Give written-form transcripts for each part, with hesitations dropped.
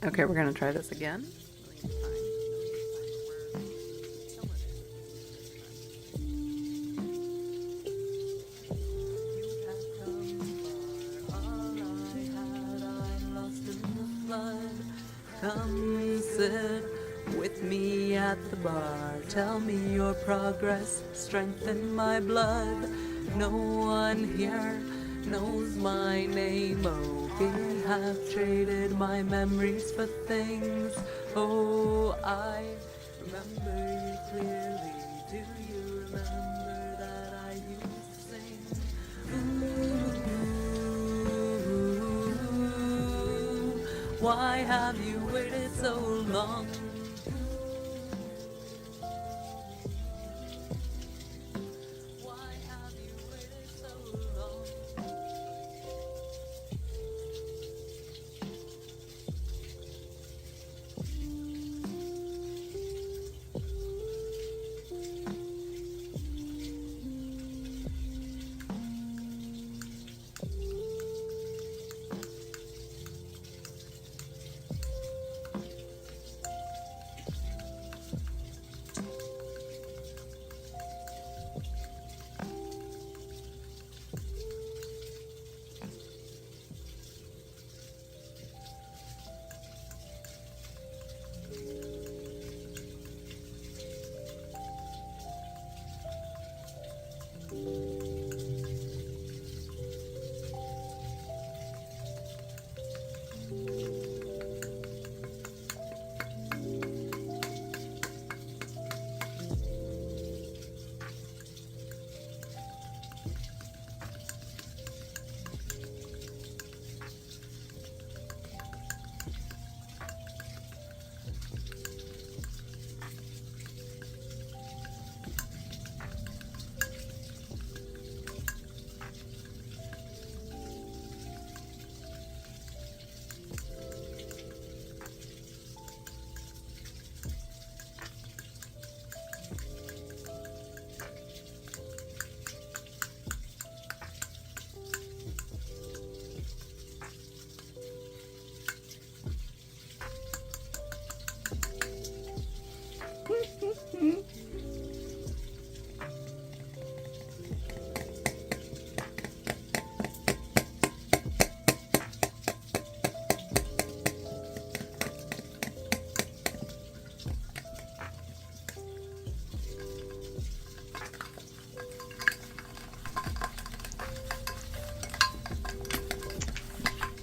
Okay, we're gonna try this again. Come sit with me at the bar. Tell me your progress, strengthen my blood. No one here knows my name. Oh, we have traded my memories for things. Oh, I remember you clearly. Do you remember that I used to sing? Ooh, why have you waited so long? Why have you waited so long?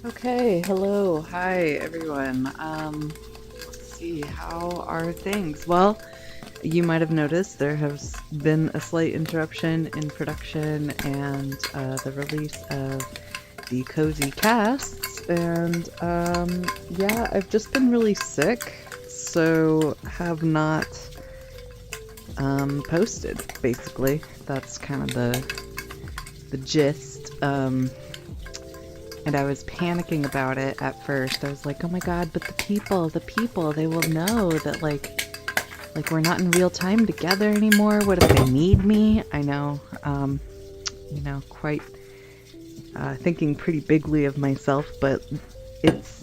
Okay, hello, hi everyone. Let's see, how are things? Well, you might have noticed there has been a slight interruption in production and the release of the Cozy Casts, and yeah, I've just been really sick, so have not posted, basically. That's kind of the gist. And I was panicking about it at first. I was like, oh my god, but the people, they will know that like we're not in real time together anymore. What if they need me? I know, you know, quite thinking pretty bigly of myself, but it's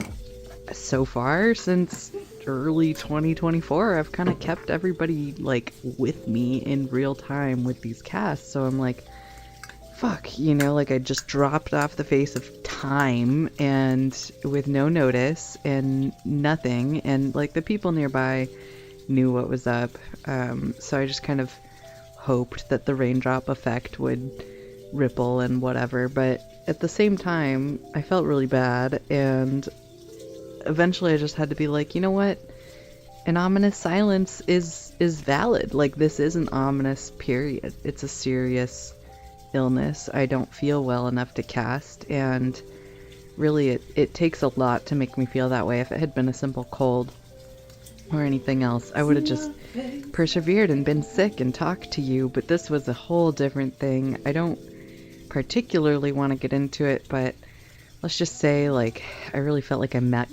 so far since early 2024, I've kind of kept everybody like with me in real time with these casts. So I'm like, fuck, you know, like I just dropped off the face of time and with no notice and nothing. And like the people nearby knew what was up. So I just kind of hoped that the raindrop effect would ripple and whatever. But at the same time, I felt really bad. And eventually I just had to be like, you know what? An ominous silence is valid. Like, this is an ominous period. It's a serious illness. I don't feel well enough to cast, and really it takes a lot to make me feel that way. If it had been a simple cold or anything else, I would have just persevered and been sick and talked to you, but this was a whole different thing. I don't particularly want to get into it, but let's just say, like, I really felt like I met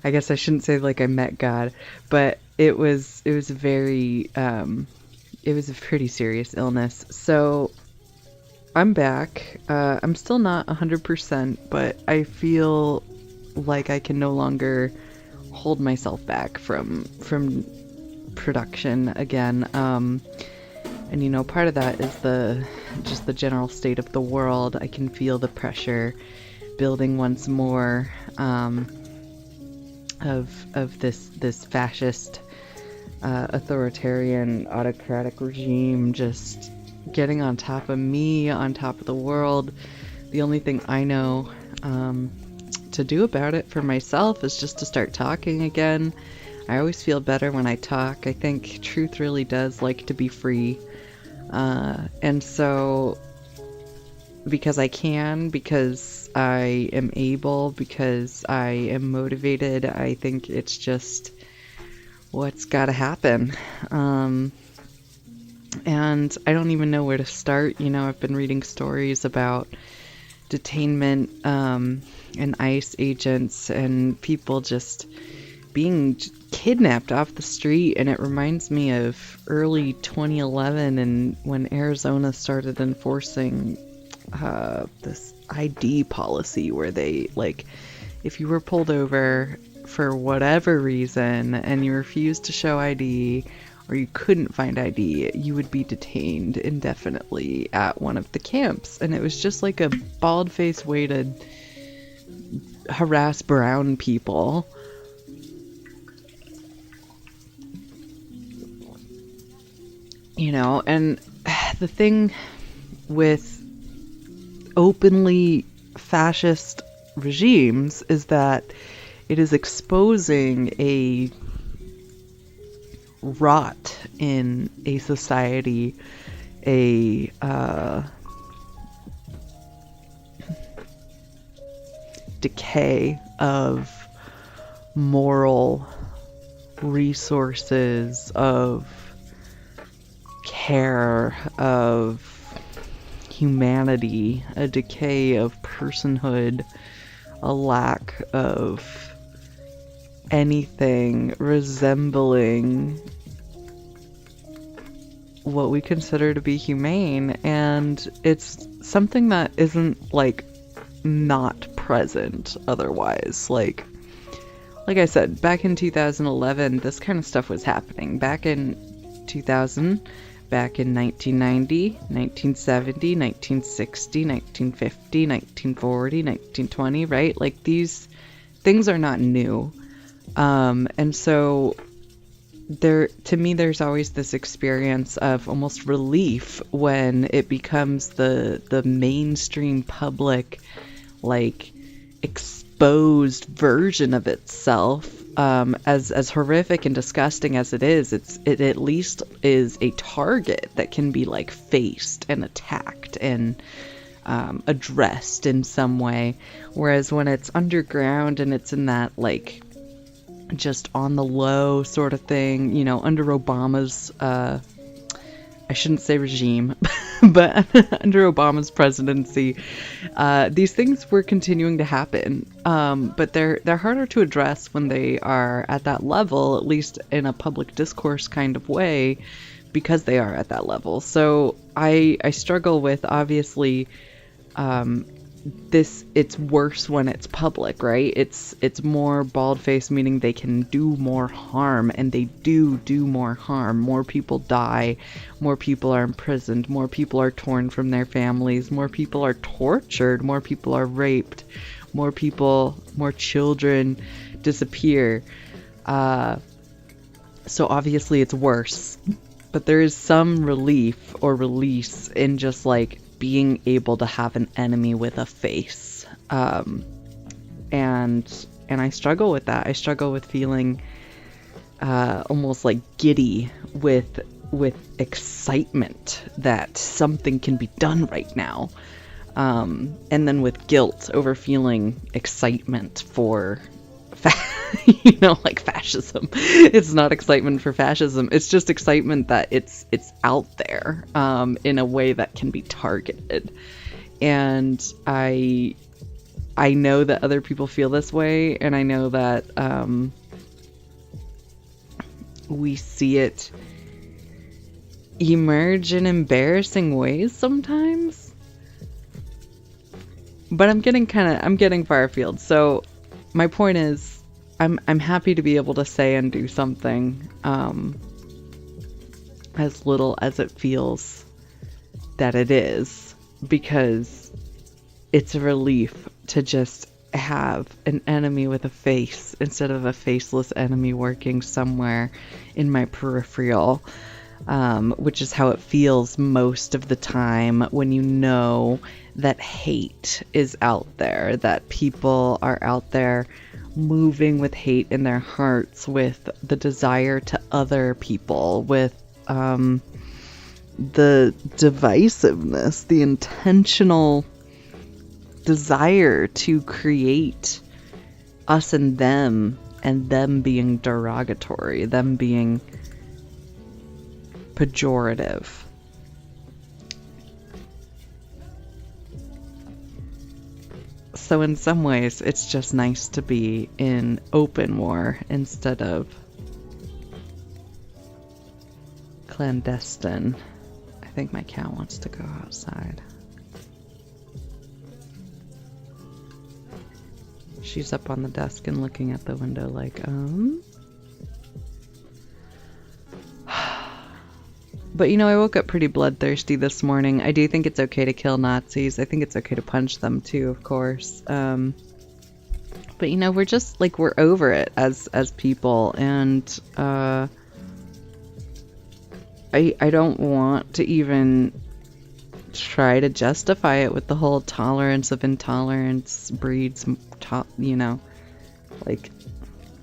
I guess I shouldn't say like I met God, but it was very it was a pretty serious illness. So I'm back. I'm still not 100%, but I feel like I can no longer hold myself back from production again. And you know, part of that is just the general state of the world. I can feel the pressure building once more, of this fascist, authoritarian, autocratic regime just getting on top of me, on top of the world. The only thing I know to do about it for myself is just to start talking again. I always feel better when I talk. I think truth really does like to be free. And so, because I can, because I am able, because I am motivated, I think it's just what's got to happen. And I don't even know where to start. You know, I've been reading stories about detainment and ICE agents and people just being kidnapped off the street, and it reminds me of early 2011 and when Arizona started enforcing this ID policy where they, like, if you were pulled over for whatever reason and you refused to show ID or you couldn't find ID, you would be detained indefinitely at one of the camps. And it was just like a bald-faced way to harass brown people. You know, and the thing with openly fascist regimes is that it is exposing a rot in a society, a decay of moral resources, of care, of humanity, a decay of personhood, a lack of anything resembling what we consider to be humane. And it's something that isn't, like, not present otherwise. Like I said, back in 2011, this kind of stuff was happening. Back in 2000, back in 1990, 1970, 1960, 1950, 1940, 1920, right? Like, these things are not new. And so to me, there's always this experience of almost relief when it becomes the mainstream public, like, exposed version of itself. As horrific and disgusting as it is, it at least is a target that can be, like, faced and attacked and addressed in some way. Whereas when it's underground and it's in that, like, just on the low sort of thing, you know, under Obama's, I shouldn't say regime, but under Obama's presidency, these things were continuing to happen. But they're harder to address when they are at that level, at least in a public discourse kind of way, because they are at that level. So I struggle with, obviously, it's worse when it's public, right? It's more bald-faced, meaning they can do more harm, and they do more harm. More people die, more people are imprisoned, more people are torn from their families, more people are tortured, more people are raped, more children disappear. So obviously it's worse, but there is some relief or release in just, like, being able to have an enemy with a face. And I struggle with that. I struggle with feeling almost like giddy with excitement that something can be done right now. And then with guilt over feeling excitement for like fascism. It's not excitement for fascism. It's just excitement that it's out there in a way that can be targeted. And I know that other people feel this way, and I know that we see it emerge in embarrassing ways sometimes. But I'm getting far afield. So my point is, I'm happy to be able to say and do something, as little as it feels that it is, because it's a relief to just have an enemy with a face instead of a faceless enemy working somewhere in my peripheral, which is how it feels most of the time when you know that hate is out there, that people are out there moving with hate in their hearts, with the desire to other people, with the divisiveness, the intentional desire to create us and them being derogatory, them being pejorative. So in some ways, it's just nice to be in open war instead of clandestine. I think my cat wants to go outside. She's up on the desk and looking at the window like, But you know, I woke up pretty bloodthirsty this morning. I do think it's okay to kill Nazis. I think it's okay to punch them too, of course. But you know, we're just like, we're over it as people, and I don't want to even try to justify it with the whole tolerance of intolerance breeds, you know, like,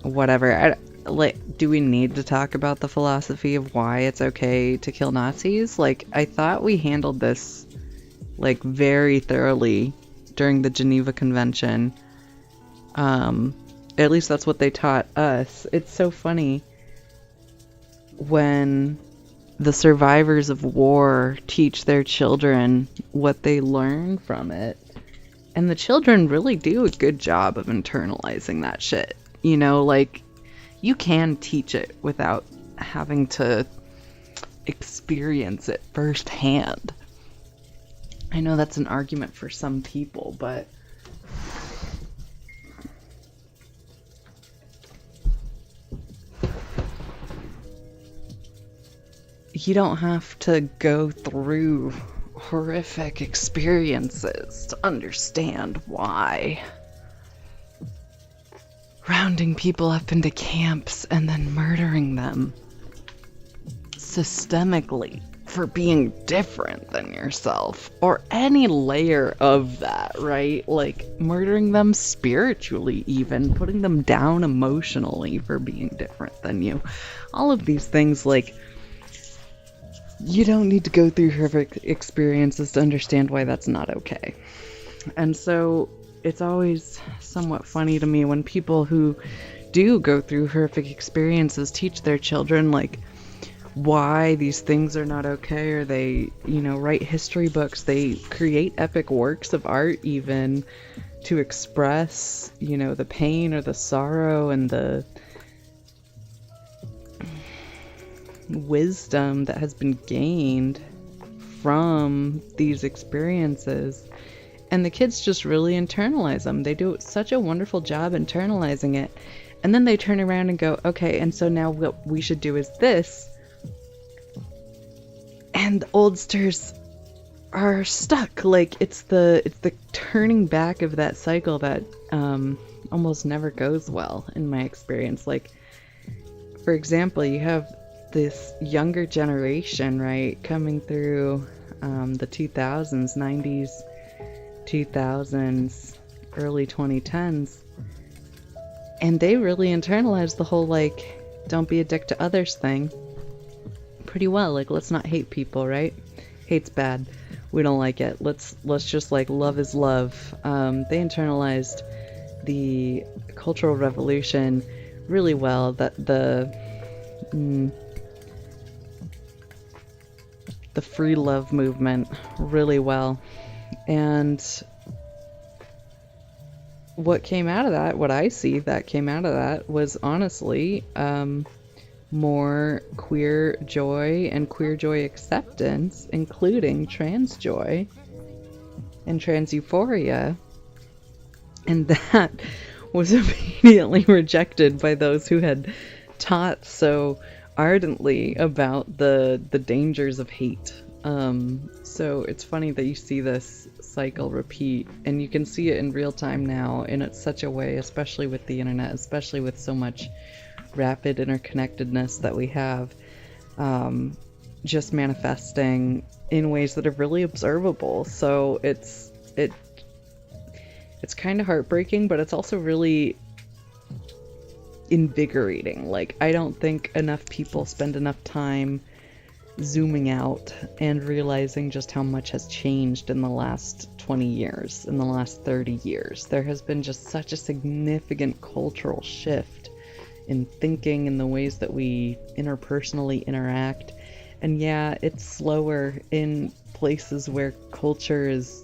whatever. Like, do we need to talk about the philosophy of why it's okay to kill Nazis? Like, I thought we handled this, like, very thoroughly during the Geneva Convention. At least that's what they taught us. It's so funny when the survivors of war teach their children what they learn from it. And the children really do a good job of internalizing that shit. You know, like, you can teach it without having to experience it firsthand. I know that's an argument for some people, but you don't have to go through horrific experiences to understand why. Rounding people up into camps and then murdering them systemically for being different than yourself, or any layer of that, right? Like, murdering them spiritually, even putting them down emotionally for being different than you. All of these things, like, you don't need to go through horrific experiences to understand why that's not okay. And so it's always somewhat funny to me when people who do go through horrific experiences teach their children, like, why these things are not okay, or they, you know, write history books, they create epic works of art even to express, you know, the pain or the sorrow and the wisdom that has been gained from these experiences. And the kids just really internalize them. They do such a wonderful job internalizing it. And then they turn around and go, okay, and so now what we should do is this. And the oldsters are stuck. Like, it's the turning back of that cycle that almost never goes well in my experience. Like, for example, you have this younger generation, right, coming through the 2000s, 90s, 2000s, early 2010s, and they really internalized the whole, like, don't be a dick to others thing pretty well. Like, let's not hate people, right? Hate's bad. We don't like it. Let's just, like, love is love. They internalized the Cultural Revolution really well, that the free love movement really well. And what came out of that, what I see that came out of that, was honestly more queer joy and queer joy acceptance, including trans joy and trans euphoria. And that was immediately rejected by those who had taught so ardently about the dangers of hate. So it's funny that you see this cycle repeat, and you can see it in real time now in such a way, especially with the internet, especially with so much rapid interconnectedness that we have, just manifesting in ways that are really observable. So it's kind of heartbreaking, but it's also really invigorating. Like, I don't think enough people spend enough time zooming out and realizing just how much has changed in the last 20 years, in the last 30 years. There has been just such a significant cultural shift in thinking, in the ways that we interpersonally interact. And yeah, it's slower in places where culture is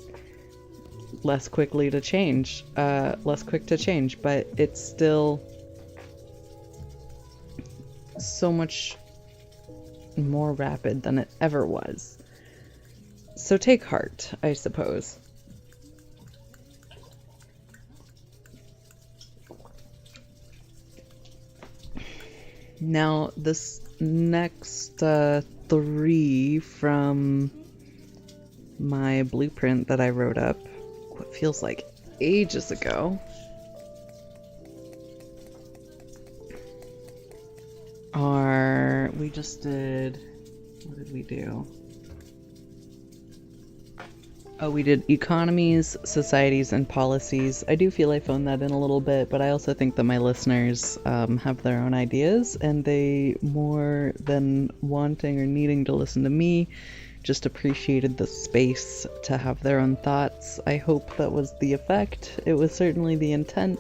less quick to change, but it's still so much more rapid than it ever was. So take heart, I suppose. Now, this next 3 from my blueprint that I wrote up, what feels like ages ago, we just did, what did we do? Oh, we did economies, societies, and policies. I do feel I phoned that in a little bit, but I also think that my listeners have their own ideas, and they, more than wanting or needing to listen to me, just appreciated the space to have their own thoughts. I hope that was the effect. It was certainly the intent.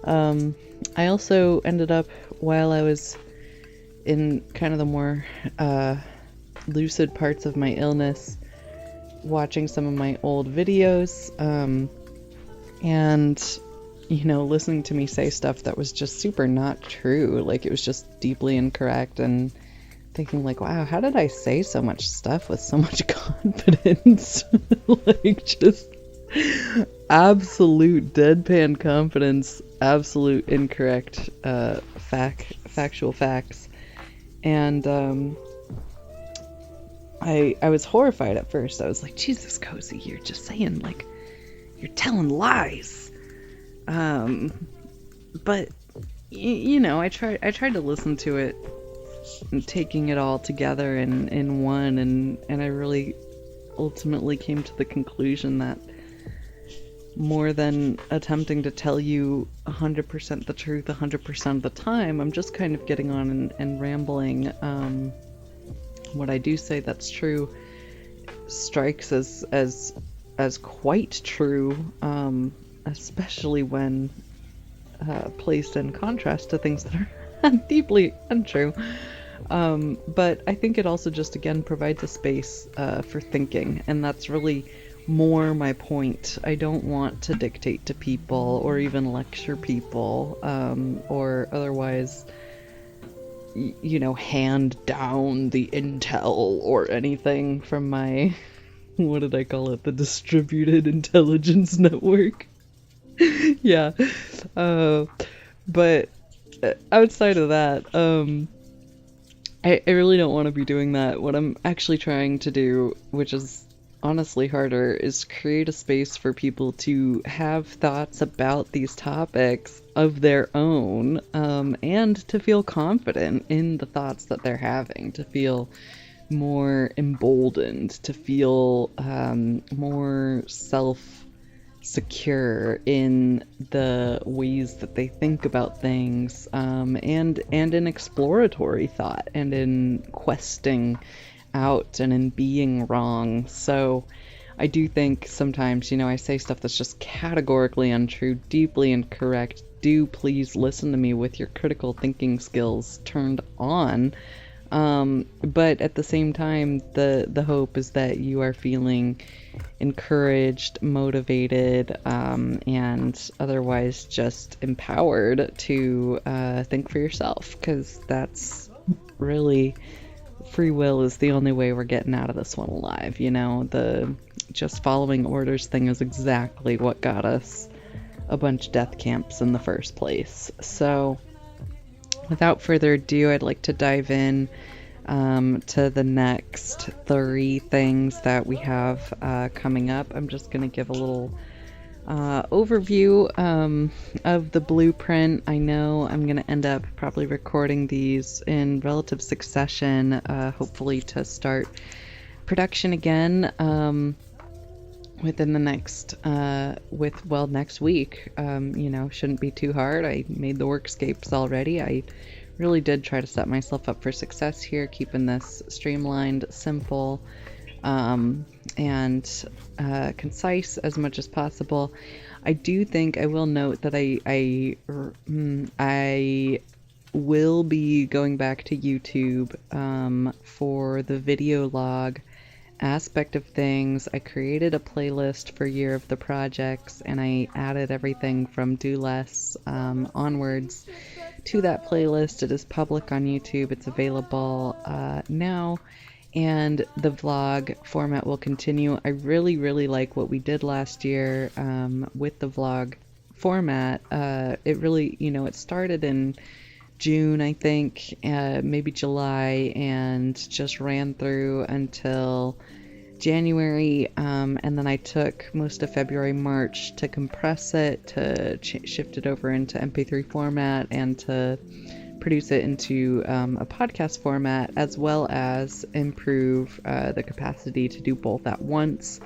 I also ended up, while I was in kind of the more lucid parts of my illness, watching some of my old videos, and, you know, listening to me say stuff that was just super not true. Like, it was just deeply incorrect, and thinking like, wow, how did I say so much stuff with so much confidence? Like, just absolute deadpan confidence, absolute incorrect factual facts. And I was horrified at first. I was like, Jesus, Cozy, you're just saying, like, you're telling lies. But you know, I tried to listen to it and taking it all together in one, and I really ultimately came to the conclusion that more than attempting to tell you 100% the truth 100% of the time, I'm just kind of getting on and rambling. What I do say that's true strikes as quite true, especially when placed in contrast to things that are deeply untrue. But I think it also just, again, provides a space for thinking, and that's really more my point. I don't want to dictate to people or even lecture people, or otherwise, you know, hand down the intel or anything from my, what did I call it? The distributed intelligence network. Yeah. But outside of that, I really don't want to be doing that. What I'm actually trying to do, which is honestly harder, is create a space for people to have thoughts about these topics of their own, and to feel confident in the thoughts that they're having, to feel more emboldened, to feel more self-secure in the ways that they think about things, and in exploratory thought, and in questing out, and in being wrong. So I do think sometimes, you know, I say stuff that's just categorically untrue, deeply incorrect. Do please listen to me with your critical thinking skills turned on. But at the same time, the hope is that you are feeling encouraged, motivated, and otherwise just empowered to think for yourself, because that's really, free will is the only way we're getting out of this one alive. You know, the just following orders thing is exactly what got us a bunch of death camps in the first place. So without further ado, I'd like to dive in to the next 3 things that we have coming up. I'm just going to give a little overview of the blueprint. I know I'm going to end up probably recording these in relative succession, hopefully to start production again within the next next week. Shouldn't be too hard. I made the workscapes already. I really did try to set myself up for success here, keeping this streamlined, simple, and concise as much as possible. I do think I will note that I will be going back to YouTube for the video log aspect of things. I created a playlist for Year of the Projects, and I added everything from Do Less onwards to that playlist. It is public on YouTube. It's available now, and the vlog format will continue. I really, really like what we did last year with the vlog format. It really, it started in June, I think, maybe July, and just ran through until January, and then I took most of February, March to compress it, to shift it over into MP3 format, and to produce it into a podcast format, as well as improve the capacity to do both at once.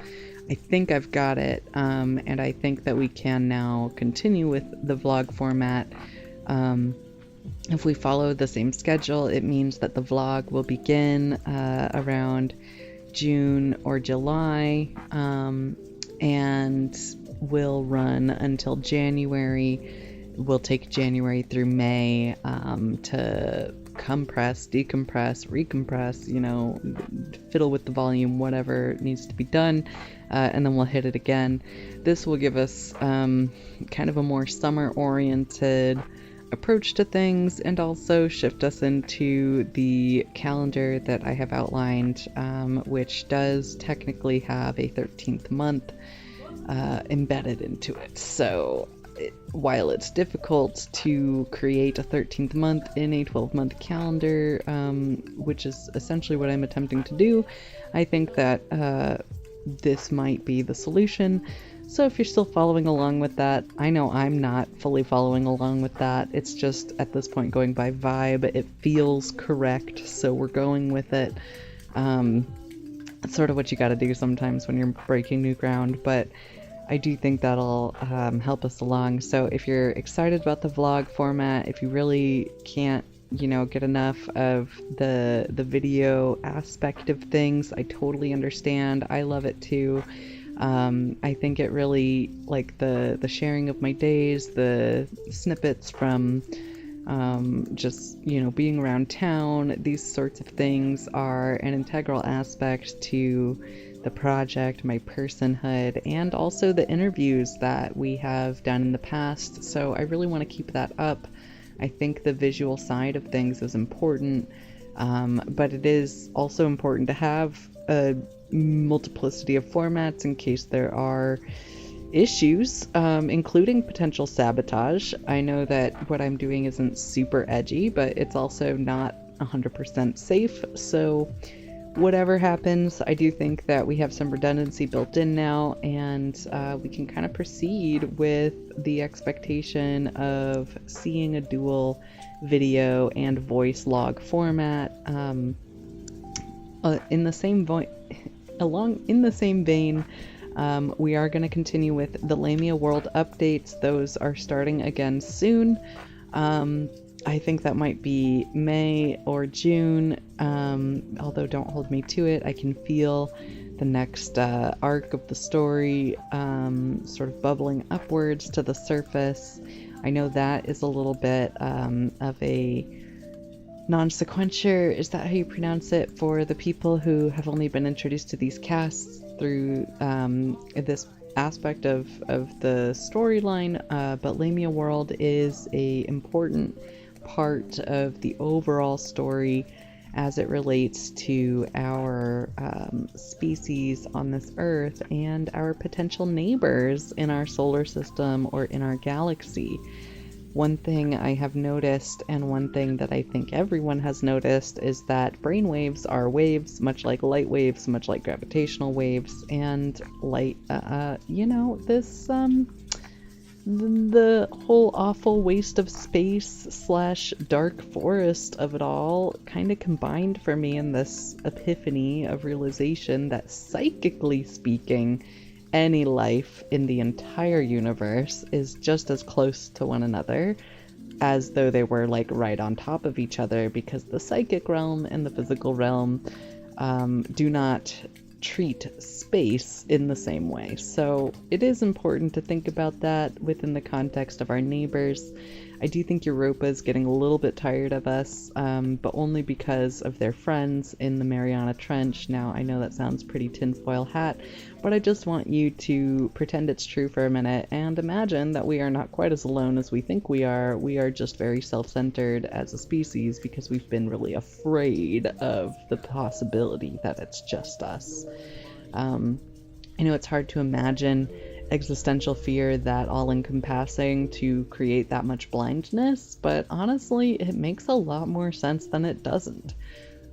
I think I've got it, and I think that we can now continue with the vlog format. If we follow the same schedule, it means that the vlog will begin around June or July, and will run until January. We'll take January through May to compress, decompress, recompress, fiddle with the volume, whatever needs to be done, and then we'll hit it again. This will give us kind of a more summer-oriented approach to things, and also shift us into the calendar that I have outlined, which does technically have a 13th month embedded into it. So while it's difficult to create a 13th month in a 12-month calendar, which is essentially what I'm attempting to do, I think that this might be the solution. So if you're still following along with that, I know I'm not fully following along with that. It's just at this point going by vibe. It feels correct, so we're going with it. It's sort of what you got to do sometimes when you're breaking new ground, but I do think that'll help us along. So if you're excited about the vlog format, if you really can't get enough of the video aspect of things, I totally understand. I love it too. I think it really, like the sharing of my days, the snippets from just being around town, these sorts of things are an integral aspect to the project, my personhood, and also the interviews that we have done in the past. So I really want to keep that up. I think the visual side of things is important, but it is also important to have a multiplicity of formats in case there are issues, including potential sabotage. I know that what I'm doing isn't super edgy, but it's also not 100% safe, so whatever happens, I do think that we have some redundancy built in now, and we can kind of proceed with the expectation of seeing a dual video and voice log format. In the same vein, we are going to continue with the Lamia World updates. Those are starting again soon. I think that might be May or June, although don't hold me to it. I can feel the next arc of the story sort of bubbling upwards to the surface. I know that is a little bit of a non-sequencer, is that how you pronounce it, for the people who have only been introduced to these casts through this aspect of the storyline, but Lamia World is a important part of the overall story, as it relates to our species on this earth and our potential neighbors in our solar system or in our galaxy. One thing I have noticed, and one thing that I think everyone has noticed, is that brainwaves are waves, much like light waves, much like gravitational waves, and light, the whole awful waste of space slash dark forest of it all kind of combined for me in this epiphany of realization that, psychically speaking, any life in the entire universe is just as close to one another as though they were like right on top of each other, because the psychic realm and the physical realm do not treat space in the same way. So it is important to think about that within the context of our neighbors. I do think Europa is getting a little bit tired of us, but only because of their friends in the Mariana Trench. Now, I know that sounds pretty tinfoil hat, but I just want you to pretend it's true for a minute and imagine that we are not quite as alone as we think we are. We are just very self-centered as a species because we've been really afraid of the possibility that it's just us. I know it's hard to imagine existential fear that all-encompassing to create that much blindness, but honestly, it makes a lot more sense than it doesn't.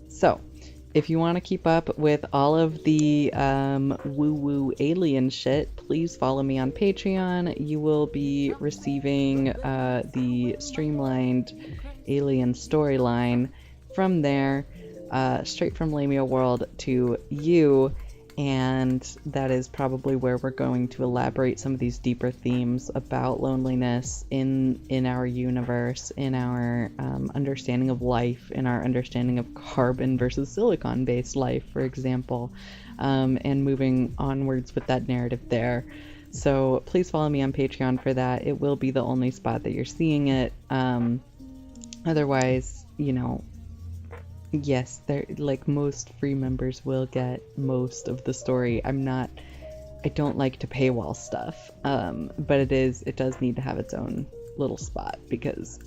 So, if you want to keep up with all of the woo-woo alien shit, please follow me on Patreon. You will be receiving the streamlined alien storyline from there, straight from Lamia World to you. And that is probably where we're going to elaborate some of these deeper themes about loneliness in our universe, in our understanding of life, in our understanding of carbon versus silicon-based life, for example, and moving onwards with that narrative there. So please follow me on Patreon for that. It will be the only spot that you're seeing it. Otherwise, yes, like most free members will get most of the story. I don't like to paywall stuff, but it does need to have its own little spot, because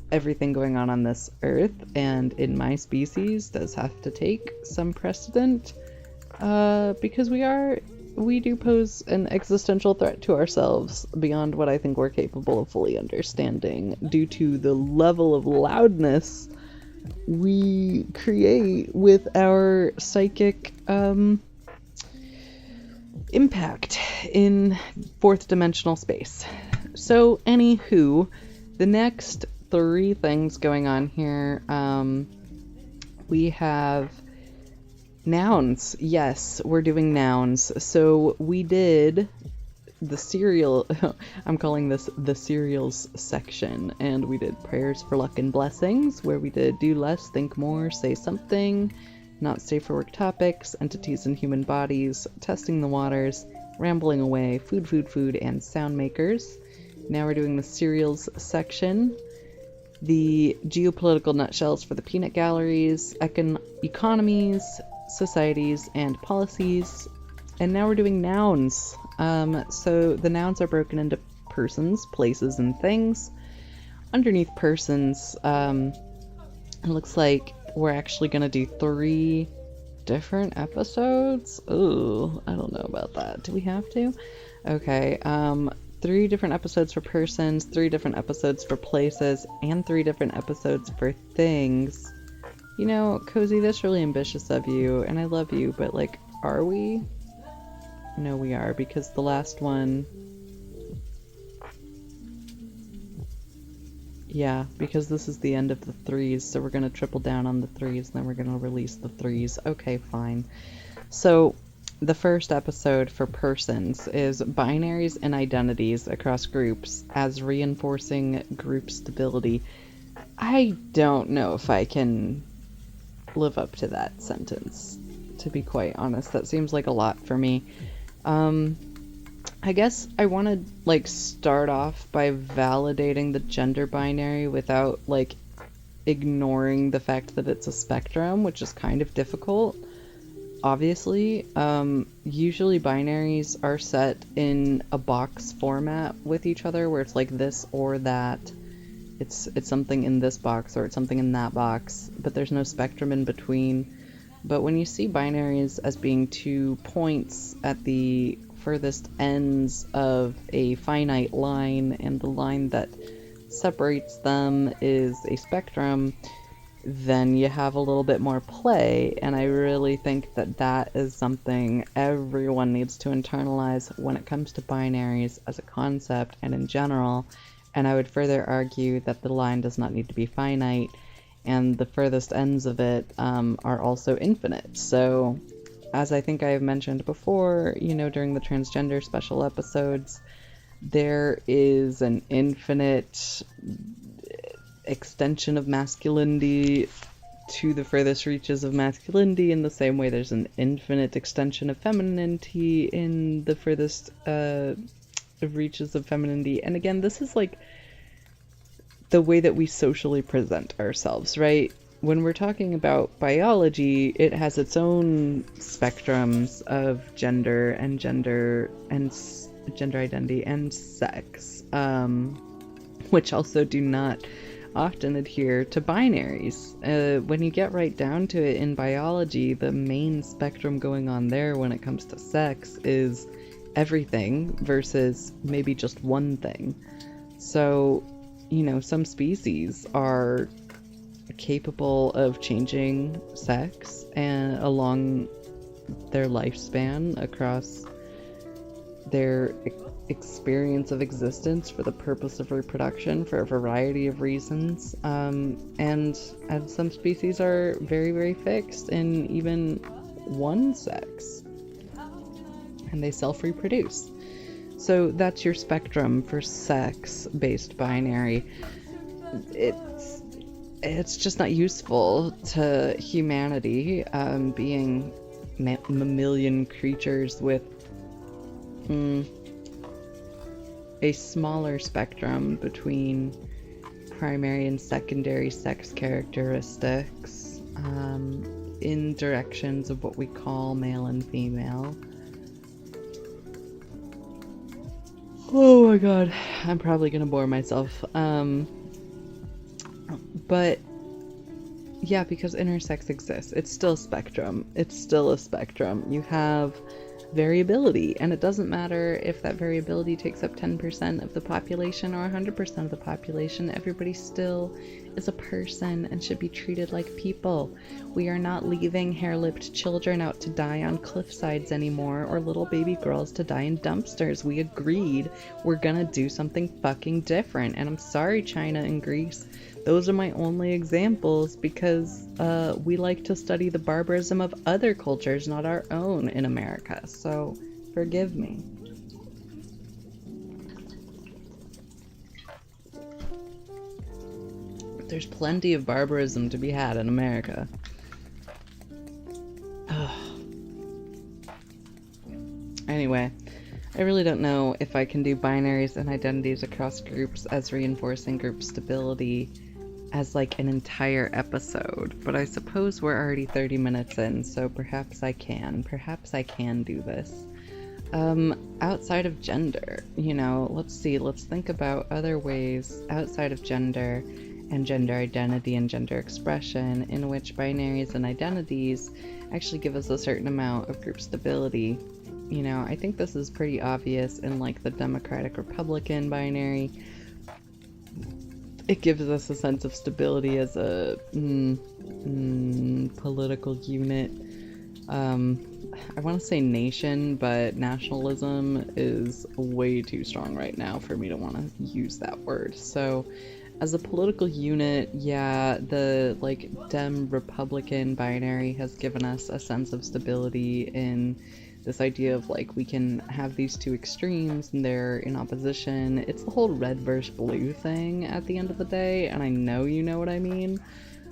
everything going on this earth and in my species does have to take some precedent, because we do pose an existential threat to ourselves beyond what I think we're capable of fully understanding, due to the level of loudness we create with our psychic impact in fourth dimensional space. So anywho, the next 3 things going on here, we have nouns. Yes, we're doing nouns. So we did the cereal, I'm calling this the cereals section, and we did prayers for luck and blessings, where we did do less, think more, say something, not safe for work topics, entities in human bodies, testing the waters, rambling away, food, and sound makers. Now we're doing the cereals section, the geopolitical nutshells for the peanut galleries, economies, societies, and policies. And now we're doing nouns. So the nouns are broken into persons, places, and things. Underneath persons, it looks like we're actually going to do 3 different episodes. Ooh, I don't know about that. Do we have to? Okay, 3 different episodes for persons, 3 different episodes for places, and 3 different episodes for things. Cozy, that's really ambitious of you, and I love you, but like, are we? No, we are, because the last one... Yeah, because this is the end of the 3s, so we're going to triple down on the 3s, and then we're going to release the 3s. Okay, fine. So, the first episode for persons is binaries and identities across groups as reinforcing group stability. I don't know if I can live up to that sentence, to be quite honest. That seems like a lot for me. I guess I want to, start off by validating the gender binary without, ignoring the fact that it's a spectrum, which is kind of difficult. Obviously, usually binaries are set in a box format with each other, where it's like this or that, it's something in this box or it's something in that box, but there's no spectrum in between. But when you see binaries as being 2 points at the furthest ends of a finite line, and the line that separates them is a spectrum, then you have a little bit more play. And I really think that that is something everyone needs to internalize when it comes to binaries as a concept and in general. And I would further argue that the line does not need to be finite, and the furthest ends of it are also infinite. So, as I think I have mentioned before, during the transgender special episodes, there is an infinite extension of masculinity to the furthest reaches of masculinity, in the same way there's an infinite extension of femininity in the furthest reaches of femininity. And again, this is like the way that we socially present ourselves, right? When we're talking about biology, it has its own spectrums of gender and gender identity and sex, which also do not often adhere to binaries. When you get right down to it in biology, the main spectrum going on there when it comes to sex is everything versus maybe just one thing. So, some species are capable of changing sex and along their lifespan across their experience of existence for the purpose of reproduction for a variety of reasons, and some species are very, very fixed in even one sex, and they self-reproduce. So that's your spectrum for sex-based binary. It's just not useful to humanity, being mammalian creatures with a smaller spectrum between primary and secondary sex characteristics, in directions of what we call male and female. Oh my god, I'm probably gonna bore myself. But yeah, because intersex exists, it's still spectrum. It's still a spectrum. You have variability, and it doesn't matter if that variability takes up 10% of the population or 100% of the population. Everybody still is a person and should be treated like people. We are not leaving hair-lipped children out to die on cliffsides anymore, or little baby girls to die in dumpsters. We agreed we're gonna do something fucking different, and I'm sorry, China and Greece. Those are my only examples, because we like to study the barbarism of other cultures, not our own, in America. So, forgive me. There's plenty of barbarism to be had in America. Anyway, I really don't know if I can do binaries and identities across groups as reinforcing group stability as like an entire episode, but I suppose we're already 30 minutes in, so perhaps I can do this. Outside of gender, let's think about other ways outside of gender and gender identity and gender expression in which binaries and identities actually give us a certain amount of group stability. I think this is pretty obvious in like the Democratic Republican binary. It gives us a sense of stability as a political unit. I want to say nation, but nationalism is way too strong right now for me to want to use that word. So as a political unit, yeah, the like Dem-Republican binary has given us a sense of stability in this idea of like we can have these two extremes and they're in opposition. It's the whole red versus blue thing at the end of the day, and I know you know what I mean.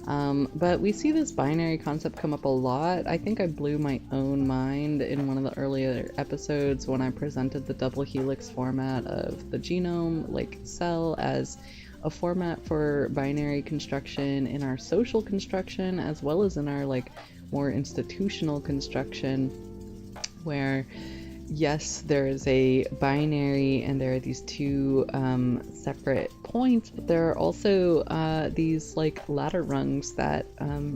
But we see this binary concept come up a lot. I think I blew my own mind in one of the earlier episodes when I presented the double helix format of the genome, like cell, as a format for binary construction in our social construction as well as in our like more institutional construction, where yes, there is a binary and there are these two separate points, but there are also these like ladder rungs that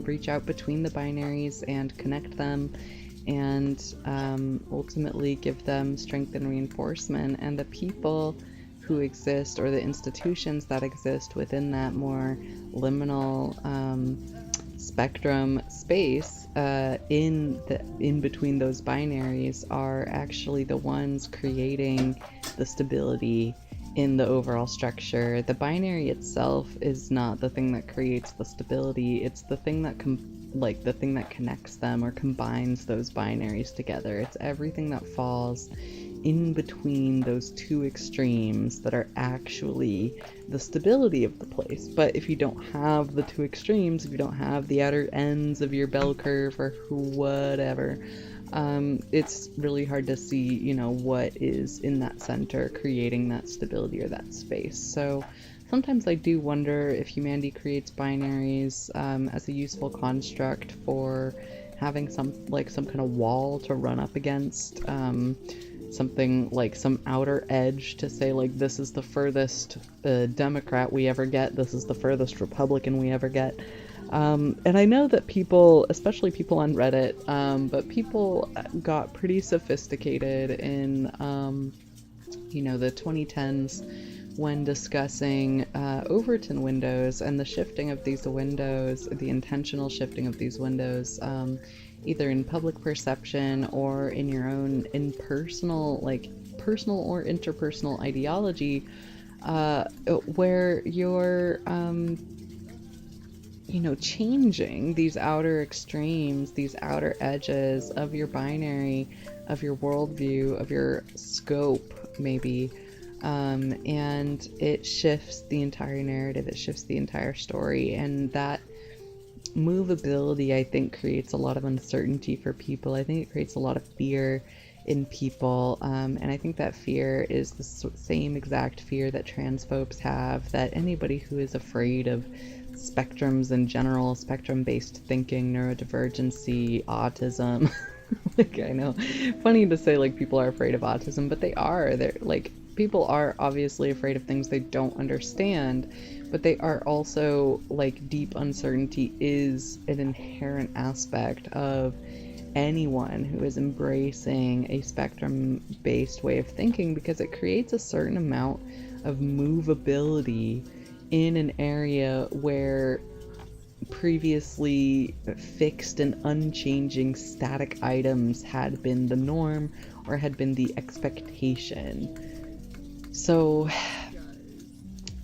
reach out between the binaries and connect them and ultimately give them strength and reinforcement. And the people who exist or the institutions that exist within that more liminal spectrum space in between those binaries are actually the ones creating the stability in the overall structure. The binary itself is not the thing that creates the stability. It's the thing that the thing that connects them or combines those binaries together. It's everything that falls in between those two extremes that are actually the stability of the place. But if you don't have the two extremes, if you don't have the outer ends of your bell curve or whatever, it's really hard to see, you know, what is in that center creating that stability or that space. So sometimes I do wonder if humanity creates binaries as a useful construct for having some kind of wall to run up against, something like some outer edge to say like this is the furthest Democrat we ever get, this is the furthest Republican we ever get. And I know that people, especially people on Reddit, but people got pretty sophisticated in you know, the 2010s when discussing Overton windows and the shifting of these windows, the intentional shifting of these windows, either in public perception or in your own personal or interpersonal ideology, where you're you know, changing these outer extremes, these outer edges of your binary, of your worldview, of your scope, maybe. And it shifts the entire narrative, it shifts the entire story, and that movability, I think, creates a lot of uncertainty for people. I think it creates a lot of fear in people, and I think that fear is the same exact fear that transphobes have, that anybody who is afraid of spectrums in general, spectrum-based thinking, neurodivergency, autism. Like, I know, funny to say like people are afraid of autism, but they are. They're like, people are obviously afraid of things they don't understand, but they are also like, deep uncertainty is an inherent aspect of anyone who is embracing a spectrum-based way of thinking, because it creates a certain amount of movability in an area where previously fixed and unchanging static items had been the norm or had been the expectation. So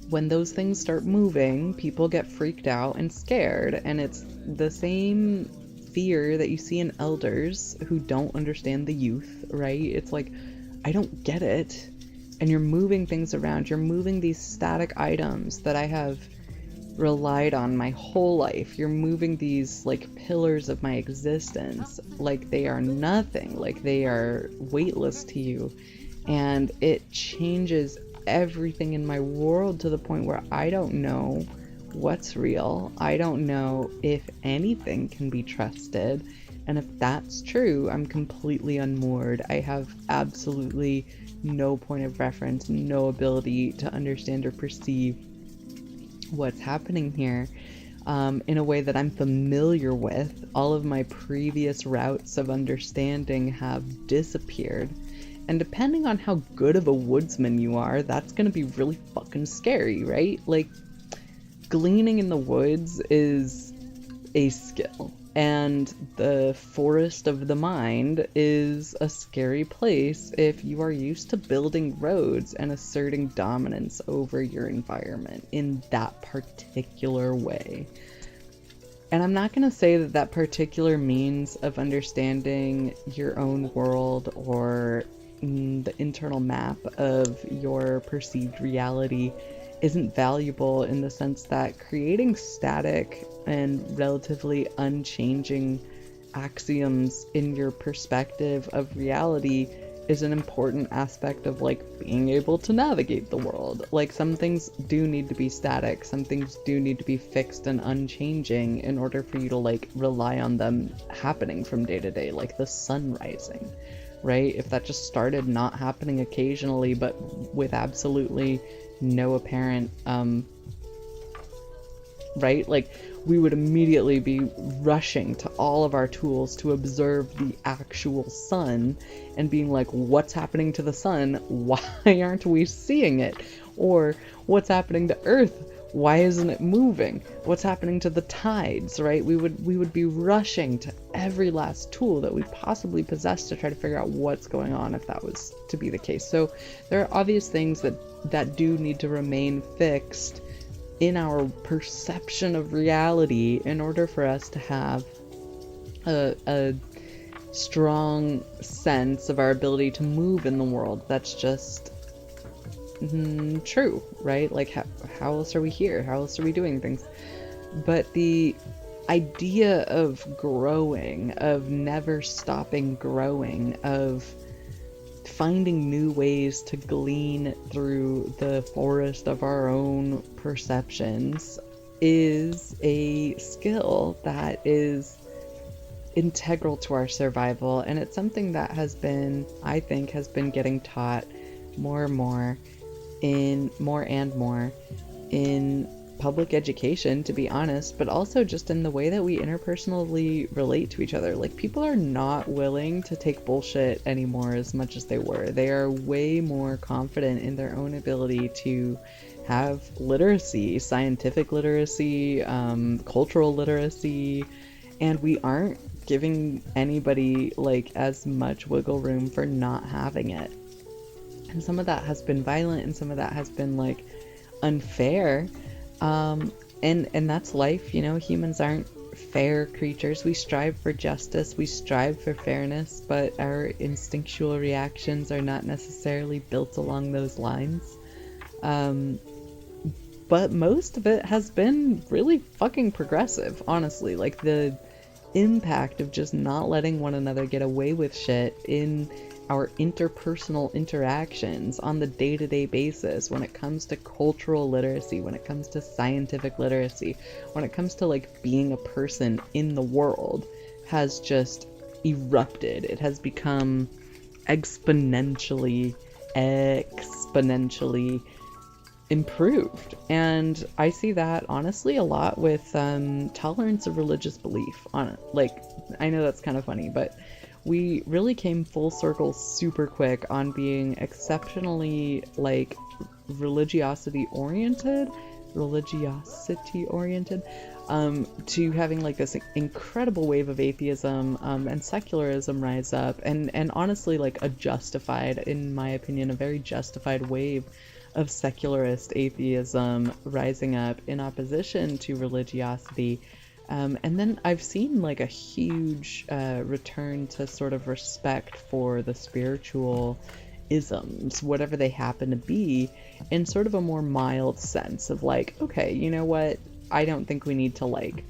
when those things start moving, people get freaked out and scared, and it's the same fear that you see in elders who don't understand the youth, right? It's like, I don't get it. And you're moving things around, you're moving these static items that I have relied on my whole life. You're moving these like pillars of my existence like they are nothing, like they are weightless to you, and it changes everything in my world to the point where I don't know what's real. I don't know if anything can be trusted, and if that's true, I'm completely unmoored. I have absolutely no point of reference, no ability to understand or perceive what's happening here in a way that I'm familiar with. All of my previous routes of understanding have disappeared. And depending on how good of a woodsman you are, that's going to be really fucking scary, right? Like, gleaning in the woods is a skill. And the forest of the mind is a scary place if you are used to building roads and asserting dominance over your environment in that particular way. And I'm not going to say that that particular means of understanding your own world or the internal map of your perceived reality isn't valuable, in the sense that creating static and relatively unchanging axioms in your perspective of reality is an important aspect of like being able to navigate the world. Like, some things do need to be static, some things do need to be fixed and unchanging in order for you to like rely on them happening from day to day, like the sun rising, right? If that just started not happening occasionally, but with absolutely no apparent, right? Like, we would immediately be rushing to all of our tools to observe the actual sun and being like, what's happening to the sun? Why aren't we seeing it? Or what's happening to Earth? Why isn't it moving? What's happening to the tides, right? We would be rushing to every last tool that we possibly possess to try to figure out what's going on if that was to be the case. So there are obvious things that do need to remain fixed in our perception of reality in order for us to have a strong sense of our ability to move in the world. That's just true, right? Like, how else are we here? How else are we doing things? But the idea of growing, of never stopping growing, of finding new ways to glean through the forest of our own perceptions is a skill that is integral to our survival, and it's something that I think has been getting taught more and more in public education, to be honest, but also just in the way that we interpersonally relate to each other. Like, people are not willing to take bullshit anymore as much as they were. They are way more confident in their own ability to have literacy, scientific literacy, cultural literacy, and we aren't giving anybody like as much wiggle room for not having it. And some of that has been violent, and some of that has been like unfair. And that's life, you know. Humans aren't fair creatures. We strive for justice, we strive for fairness, but our instinctual reactions are not necessarily built along those lines. But most of it has been really fucking progressive, honestly. Like, the impact of just not letting one another get away with shit in our interpersonal interactions on the day-to-day basis, when it comes to cultural literacy, when it comes to scientific literacy, when it comes to like being a person in the world, has just erupted. It has become exponentially improved. And I see that honestly a lot with tolerance of religious belief. Like, I know that's kind of funny, but we really came full circle super quick on being exceptionally like religiosity oriented, to having like this incredible wave of atheism and secularism rise up, and honestly like a justified, in my opinion, a very justified wave of secularist atheism rising up in opposition to religiosity. And then I've seen like a huge return to sort of respect for the spiritual isms, whatever they happen to be, in sort of a more mild sense of like, okay, you know what? I don't think we need to like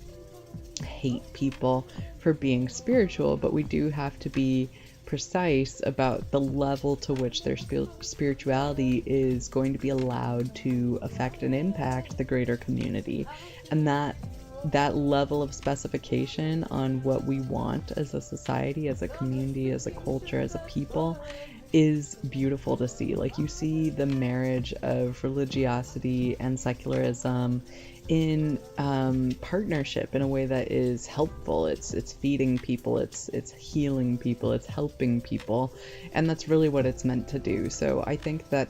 hate people for being spiritual, but we do have to be precise about the level to which their spirituality is going to be allowed to affect and impact the greater community. And that level of specification on what we want as a society, as a community, as a culture, as a people, is beautiful to see. Like, you see the marriage of religiosity and secularism in partnership in a way that is helpful. It's feeding people, it's healing people, it's helping people, and that's really what it's meant to do. So I think that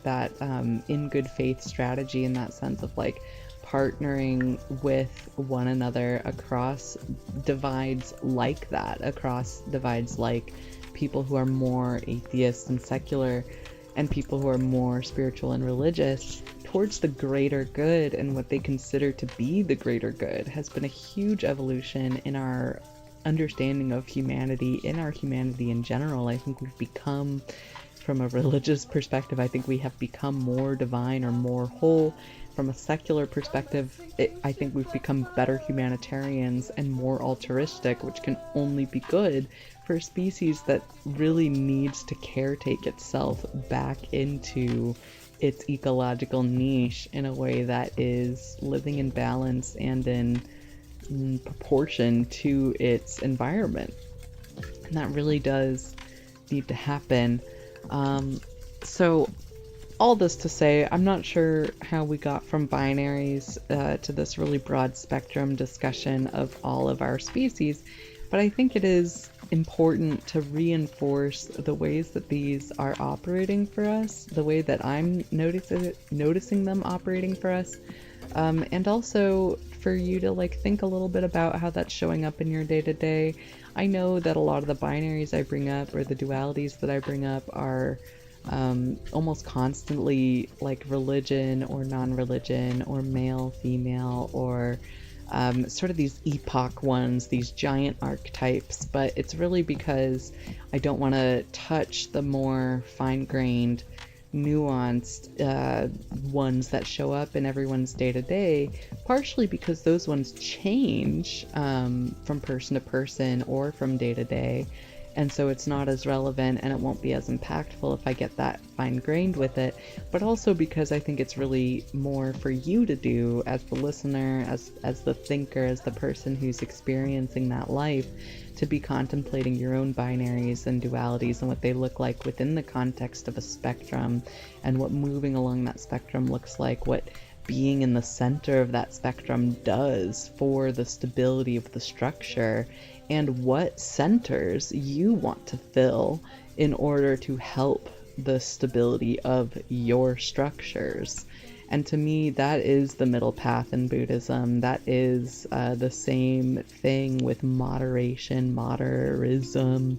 in good faith strategy, in that sense of like partnering with one another across divides like that, across divides like people who are more atheist and secular and people who are more spiritual and religious, towards the greater good and what they consider to be the greater good, has been a huge evolution in our understanding of humanity, in our humanity in general. I think we've become, from a religious perspective, I think we have become more divine or more whole. From a secular perspective, I think we've become better humanitarians and more altruistic, which can only be good for a species that really needs to caretake itself back into its ecological niche in a way that is living in balance and in proportion to its environment. And that really does need to happen. So all this to say, I'm not sure how we got from binaries to this really broad spectrum discussion of all of our species, but I think it is important to reinforce the ways that these are operating for us, the way that I'm noticing them operating for us, and also for you to like think a little bit about how that's showing up in your day-to-day. I know that a lot of the binaries I bring up or the dualities that I bring up are almost constantly like religion or non-religion or male, female, or sort of these epoch ones, these giant archetypes, but it's really because I don't want to touch the more fine-grained, nuanced ones that show up in everyone's day-to-day, partially because those ones change from person to person or from day to day, and so it's not as relevant and it won't be as impactful if I get that fine-grained with it, but also because I think it's really more for you to do as the listener, as the thinker, as the person who's experiencing that life, to be contemplating your own binaries and dualities and what they look like within the context of a spectrum, and what moving along that spectrum looks like, what being in the center of that spectrum does for the stability of the structure, and what centers you want to fill in order to help the stability of your structures. And to me, that is the middle path in Buddhism. That is the same thing with moderation, moderism,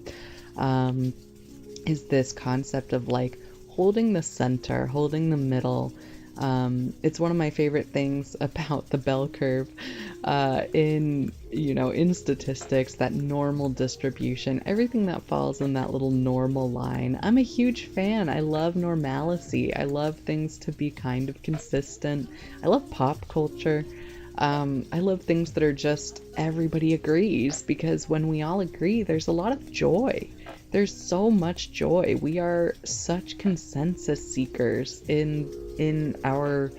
is this concept of like holding the center, holding the middle. It's one of my favorite things about the bell curve in statistics, that normal distribution, everything that falls in that little normal line. I'm a huge fan. I love normalcy. I love things to be kind of consistent. I love pop culture. I love things that are just everybody agrees, because when we all agree, there's a lot of joy. There's so much joy. We are such consensus seekers in our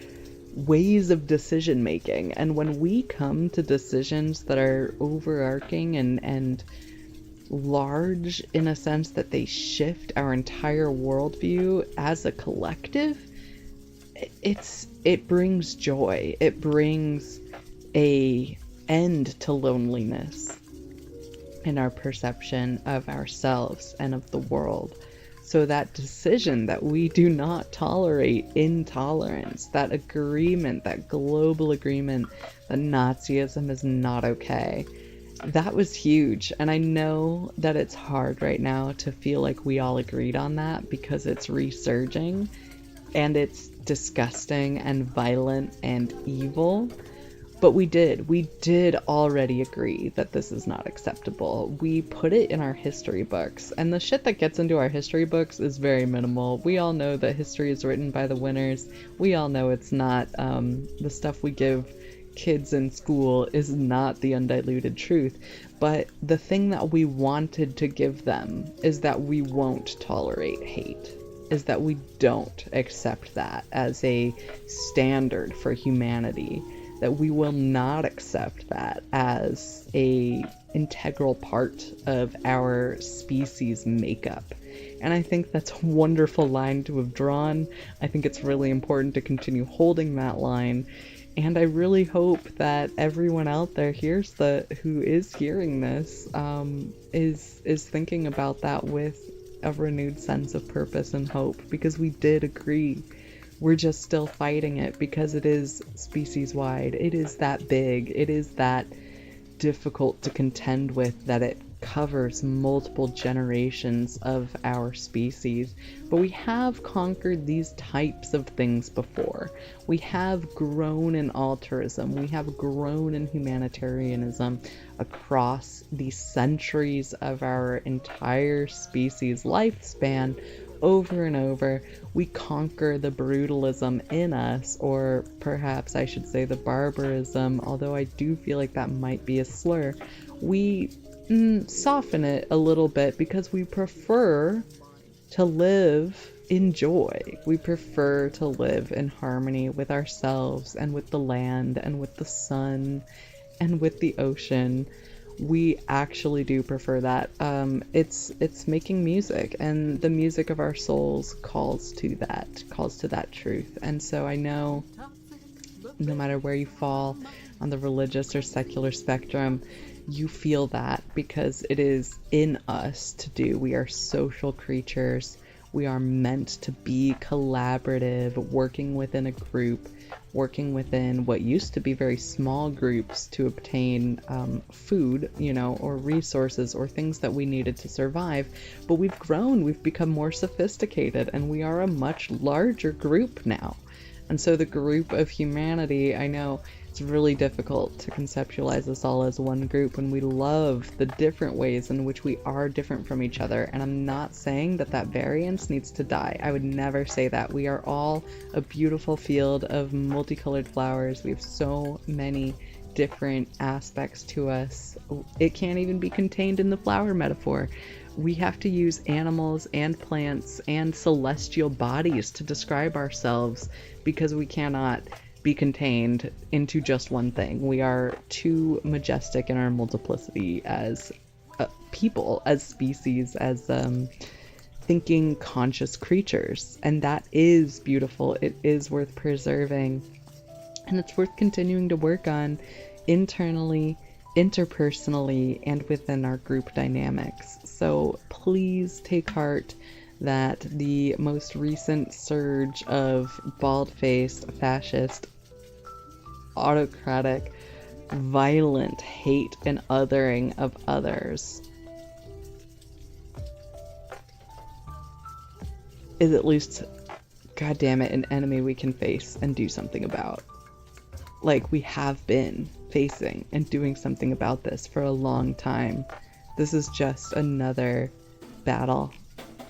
ways of decision making, and when we come to decisions that are overarching and large in a sense that they shift our entire worldview as a collective, it brings joy. It brings a end to loneliness in our perception of ourselves and of the world. So that decision that we do not tolerate intolerance, that agreement, that global agreement that Nazism is not okay, that was huge. And I know that it's hard right now to feel like we all agreed on that, because it's resurging and it's disgusting and violent and evil. But we did already agree that this is not acceptable. We put it in our history books, and the shit that gets into our history books is very minimal. We all know that history is written by the winners. We all know it's not, the stuff we give kids in school is not the undiluted truth. But the thing that we wanted to give them is that we won't tolerate hate, is that we don't accept that as a standard for humanity, that we will not accept that as a integral part of our species makeup. And I think that's a wonderful line to have drawn. I think it's really important to continue holding that line. And I really hope that everyone out there who is hearing this, is thinking about that with a renewed sense of purpose and hope, because we did agree. We're just still fighting it because it is species-wide. It is that big. It is that difficult to contend with, that it covers multiple generations of our species. But we have conquered these types of things before. We have grown in altruism. We have grown in humanitarianism across the centuries of our entire species lifespan. Over and over, we conquer the brutalism in us, or perhaps I should say the barbarism, although I do feel like that might be a slur. We soften it a little bit because we prefer to live in joy. We prefer to live in harmony with ourselves and with the land and with the sun and with the ocean. We actually do prefer that. It's making music, and the music of our souls calls to that truth. And so I know no matter where you fall on the religious or secular spectrum, you feel that because it is in us to do. We are social creatures. We are meant to be collaborative, working within a group, working within what used to be very small groups to obtain food, or resources or things that we needed to survive. But we've grown, we've become more sophisticated, and we are a much larger group now. And so the group of humanity, I know it's really difficult to conceptualize us all as one group when we love the different ways in which we are different from each other. And I'm not saying that that variance needs to die. I would never say that. We are all a beautiful field of multicolored flowers. We have so many different aspects to us. It can't even be contained in the flower metaphor. We have to use animals and plants and celestial bodies to describe ourselves because we cannot be contained into just one thing. We are too majestic in our multiplicity as people, as species, as thinking, conscious creatures. And that is beautiful. It is worth preserving. And it's worth continuing to work on internally, interpersonally, and within our group dynamics. So please take heart that the most recent surge of bald-faced, fascist, autocratic, violent hate and othering of others is at least, goddamn it, an enemy we can face and do something about. Like we have been facing and doing something about this for a long time. This is just another battle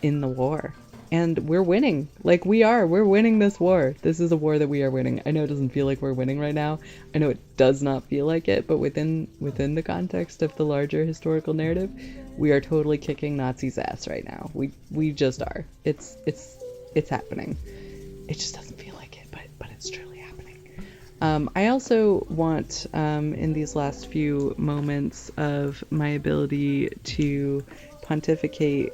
in the war. And we're winning. Like we're winning this war. This is a war that we are winning. I know it doesn't feel like we're winning right now. I know it does not feel like it, but within the context of the larger historical narrative, we are totally kicking Nazis' ass right now. We just are. It's happening. It just doesn't feel like it, but it's truly happening. I also want, in these last few moments of my ability to pontificate,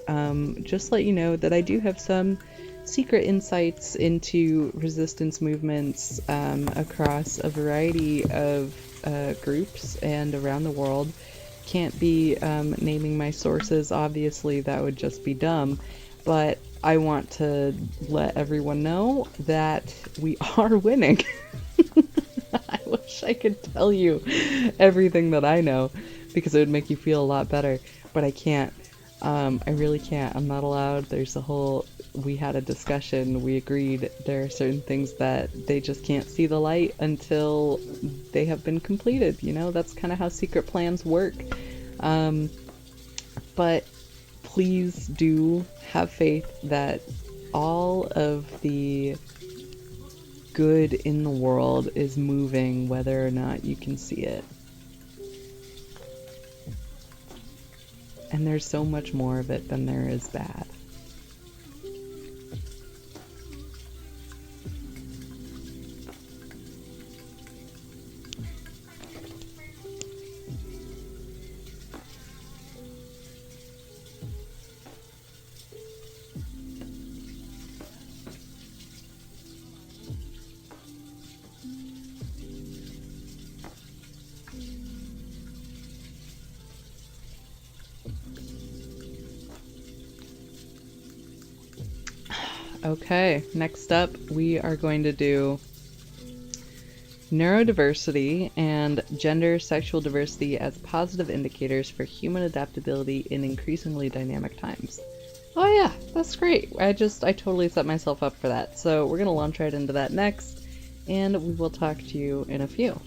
just let you know that I do have some secret insights into resistance movements across a variety of groups and around the world. Can't be naming my sources, obviously that would just be dumb, but I want to let everyone know that we are winning. I wish I could tell you everything that I know because it would make you feel a lot better, but I can't. I really can't. I'm not allowed. We had a discussion. We agreed there are certain things that they just can't see the light until they have been completed. That's kind of how secret plans work. But please do have faith that all of the good in the world is moving, whether or not you can see it. And there's so much more of it than there is bad. Okay, next up we are going to do neurodiversity and gender sexual diversity as positive indicators for human adaptability in increasingly dynamic times. Oh yeah, that's great. I totally set myself up for that. So we're going to launch right into that next, and we will talk to you in a few.